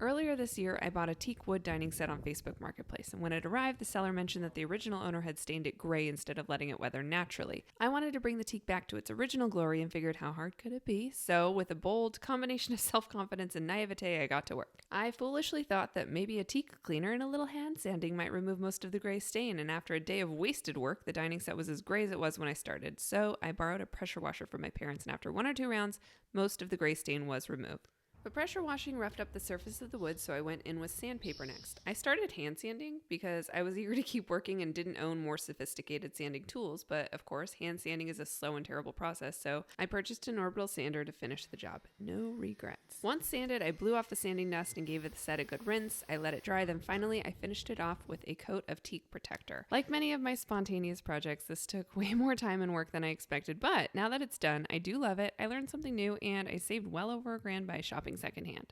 Earlier this year, I bought a teak wood dining set on Facebook Marketplace, and when it arrived, the seller mentioned that the original owner had stained it gray instead of letting it weather naturally. I wanted to bring the teak back to its original glory and figured how hard could it be, so with a bold combination of self-confidence and naivete, I got to work. I foolishly thought that maybe a teak cleaner and a little hand sanding might remove most of the gray stain, and after a day of wasted work, the dining set was as gray as it was when I started, so I borrowed a pressure washer from my parents, and after 1 or 2 rounds, most of the gray stain was removed. But pressure washing roughed up the surface of the wood, so I went in with sandpaper next. I started hand sanding because I was eager to keep working and didn't own more sophisticated sanding tools, but of course, hand sanding is a slow and terrible process, so I purchased an orbital sander to finish the job. No regrets. Once sanded, I blew off the sanding dust and gave the set a good rinse. I let it dry, then finally I finished it off with a coat of teak protector. Like many of my spontaneous projects, this took way more time and work than I expected, but now that it's done, I do love it. I learned something new, and I saved well over $1,000 by shopping secondhand.